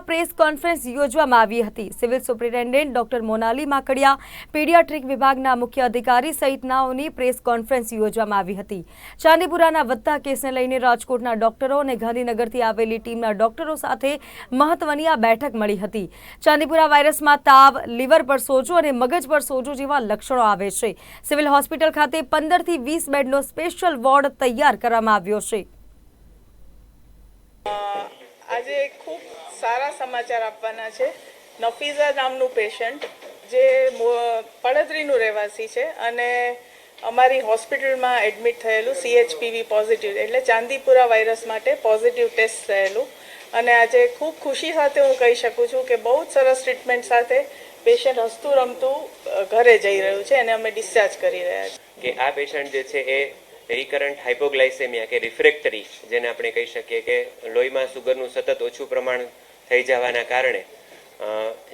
Press conference યોજવામાં આવી હતી। Civil superintendent doctor Monali Makadiya, paediatric વિભાગના મુખ્ય અધિકારી સહિતનાઓની પ્રેસ કોન્ફરન્સ યોજવામાં આવી હતી। ચાંદીપુરાના વધતા કેસને લઈને રાજકોટના ડોક્ટરો અને ગાંધીનગરથી આવેલી ટીમના ડોક્ટરો સાથે મહત્વની આ બેઠક મળી હતી। ચાંદીપુરા વાયરસમાં તાવ, લીવર પર સોજો અને મગજ પર સોજો જેવા લક્ષણો આવે છે। સિવિલ હોસ્પિટલ ખાતે 15 થી 20 બેડનો સ્પેશિયલ વોર્ડ તૈયાર કરવામાં આવ્યો છે। આજે खूब सारा समाचार आपवाना छे। नफीजा नामनु पेशન્ટ जे પડદરીનું રહેવાસી છે અને અમારી હોસ્પિટલમાં એડમિટ થયેલું CHPV પોઝિટિવ એટલે ચાંદીપુરા વાયરસ માટે પોઝિટિવ ટેસ્ટ થયેલું અને આજે ખૂબ ખુશી સાથે હું કહી શકું છું કે બહુ જ સરસ ટ્રીટમેન્ટ સાથે પેશન્ટ હસતું રમતું ઘરે જઈ રહ્યું છે અને અમે ડિસ્ચાર્જ કરી રહ્યા છીએ કે આ પેશન્ટ જે છે એ રિકરન્ટ હાઇપોગ્લાઇસેમિયા કે રિફ્રેક્ટરી જેને આપણે કહી શકીએ કે લોહીમાં સુગરનું સતત ઓછું પ્રમાણ થઈ જવાના કારણે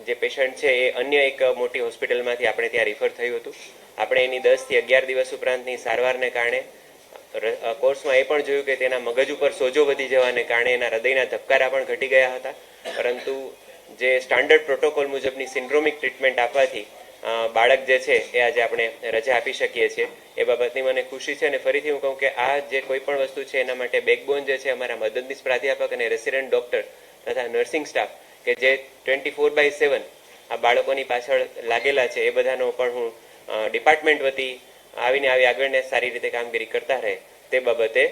જે પેશન્ટ છે એ અન્ય એક મોટી હોસ્પિટલમાંથી આપણે ત્યાં રિફર થયું હતું। આપણે એની 10 થી 11 દિવસ ઉપરાંતની સારવારને કારણે કોર્સમાં એ પણ જોયું કે તેના મગજ ઉપર સોજો વધી જવાને કારણે એના હૃદયના ધબકારા પણ ઘટી ગયા હતા, પરંતુ જે સ્ટાન્ડર્ડ પ્રોટોકોલ મુજબની સિન્ડ્રોમિક ટ્રીટમેન્ટ આપવાથી બાળક જે છે એ આજે આપણે રજા આપી શકીએ છીએ। એ બાબતની મને ખુશી છે અને ફરીથી હું કહું કે આ જે કોઈ પણ વસ્તુ છે એના માટે બેકબોન જે છે અમારા મદદનીશ પ્રાધ્યાપક અને રેસિડેન્ટ ડૉક્ટર તથા નર્સિંગ સ્ટાફ કે જે 24/7 આ બાળકોની પાછળ લાગેલા છે, એ બધાનો પણ હું ડિપાર્ટમેન્ટ વતી આવીને આગળને સારી રીતે કામગીરી કરતા રહે તે બાબતે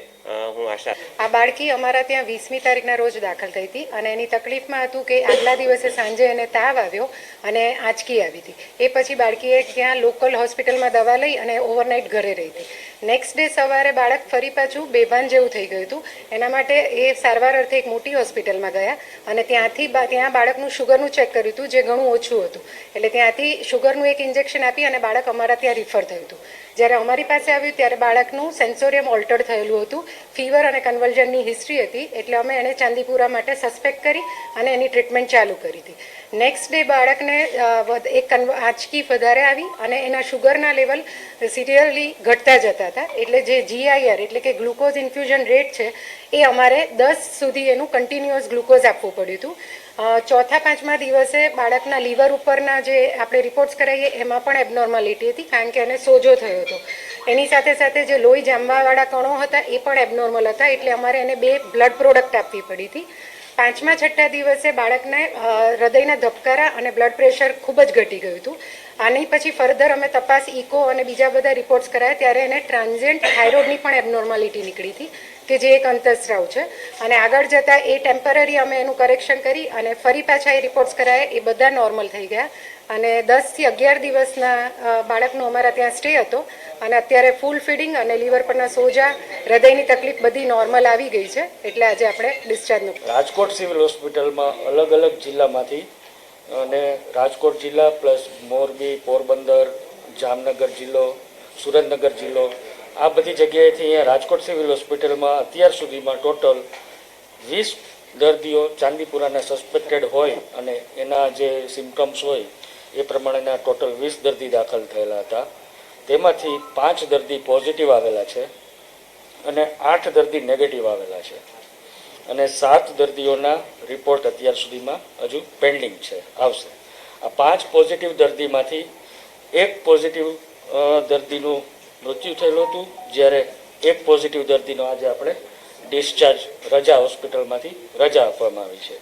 હું આશા। આ બાળકી અમારા ત્યાં 20મી તારીખના રોજ દાખલ થઈ હતી અને એની તકલીફમાં હતું કે આગલા દિવસે સાંજે એને તાવ આવ્યો અને આંચકી આવી હતી। એ પછી બાળકીએ ત્યાં લોકલ હોસ્પિટલમાં દવા લઈ અને ઓવરનાઇટ ઘરે રહી હતી। નેક્સ્ટ ડે સવારે બાળક ફરી પાછું બેભાન જેવું થઈ ગયું હતું। એના માટે એ સારવાર અર્થે એક મોટી હોસ્પિટલમાં ગયા અને ત્યાં બાળકનું શુગરનું ચેક કર્યું હતું જે ઘણું ઓછું હતું, એટલે ત્યાંથી શુગરનું એક ઇન્જેક્શન આપી અને બાળક અમારા ત્યાં રિફર થયું હતું। જ્યારે અમારી પાસે આવ્યું ત્યારે બાળકનું સેન્સોરિયમ ઓલ્ટર્ડ થયેલું હતું, ફીવર અને કન્વલ્ઝનની હિસ્ટ્રી હતી, એટલે અમે એને ચાંદીપુરા માટે સસ્પેક્ટ કરી અને એની ટ્રીટમેન્ટ ચાલુ કરી હતી। નેક્સ્ટ ડે બાળકને એક આંચકી વધારે આવી અને એના શુગરના લેવલ સિરિયસલી ઘટતા જતા હતા, એટલે જે GIR એટલે કે ગ્લુકોઝ ઇન્ફ્યુઝન રેટ છે એ અમારે 10 સુધી એનું કન્ટિન્યુઅસ ગ્લુકોઝ આપવું પડ્યું હતું। ચોથા પાંચમા દિવસે બાળકના લીવર ઉપરના જે આપણે રિપોર્ટ્સ કરાવીએ એમાં પણ એબનોર્માલિટી હતી, કારણ કે એને સોજો થયો હતો। એની સાથે સાથે જે લોહી જામવાવાળા કણો હતા એ પણ એબનોર્મલ હતા, એટલે અમારે એને 2 બ્લડ પ્રોડક્ટ આપવી પડી હતી। પાંચમા છઠ્ઠા દિવસે બાળકને હૃદયના ધબકારા અને બ્લડ પ્રેશર ખૂબ જ ઘટી ગયું હતું। આની પછી ફર્ધર અમે તપાસ ઇકો અને બીજા બધા રિપોર્ટ્સ કરાયા ત્યારે એને ટ્રાન્ઝિયન્ટ થાઇરોઇડની પણ એબનોર્માલિટી નીકળી હતી કે જે એક અંતસ્રાવ છે, અને આગળ જતાં એ ટેમ્પરરી અમે એનું કરેક્શન કરી અને ફરી પાછા એ રિપોર્ટ્સ કરાયા, એ બધા નોર્મલ થઈ ગયા અને 10 થી 11 દિવસના બાળકનો અમારા ત્યાં સ્ટે હતો અને અત્યારે ફૂલ ફીડિંગ અને લીવર પરના સોજા, હૃદયની તકલીફ બધી નોર્મલ આવી ગઈ છે, એટલે આજે આપણે ડિસ્ચાર્જનું રાજકોટ સિવિલ હોસ્પિટલમાં અલગ અલગ જિલ્લામાંથી અને રાજકોટ જિલ્લા પ્લસ મોરબી, પોરબંદર, જામનગર જિલ્લો, સુરેન્દ્રનગર જિલ્લો, આ બધી જગ્યાએથી અહીંયા રાજકોટ સિવિલ હોસ્પિટલમાં અત્યાર સુધીમાં ટોટલ 20 દર્દીઓ ચાંદીપુરાના સસ્પેક્ટેડ હોય અને એના જે સિમ્પટમ્સ હોય એ પ્રમાણેના ટોટલ 20 દર્દી દાખલ થયેલા હતા। તેમાંથી 5 દર્દી પોઝિટિવ આવેલા છે અને 8 દર્દી નેગેટિવ આવેલા છે અને 7 દર્દીઓના રિપોર્ટ અત્યાર સુધીમાં હજુ પેન્ડિંગ છે, આવશે। આ 5 પોઝિટિવ દર્દીમાંથી એક પોઝિટિવ દર્દીનું મૃત્યુ થયેલું હતું, જ્યારે એક પોઝિટિવ દર્દીનો આજે આપણે ડિસ્ચાર્જ રજા હોસ્પિટલમાંથી રજા આપવામાં આવી છે।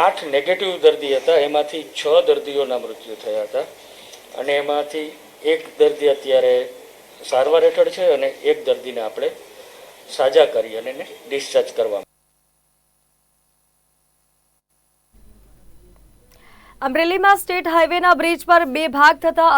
8 નેગેટિવ દર્દી હતા, એમાંથી 6 દર્દીઓના મૃત્યુ થયા હતા અને એમાંથી એક દર્દી અત્યારે સારવાર હેઠળ છે અને એક દર્દીને આપણે સાજા કરી અને એને ડિસ્ચાર્જ કરવામાં। અમરેલીમાં સ્ટેટ હાઈવેના બ્રિજ પર 2 ભાગ થતા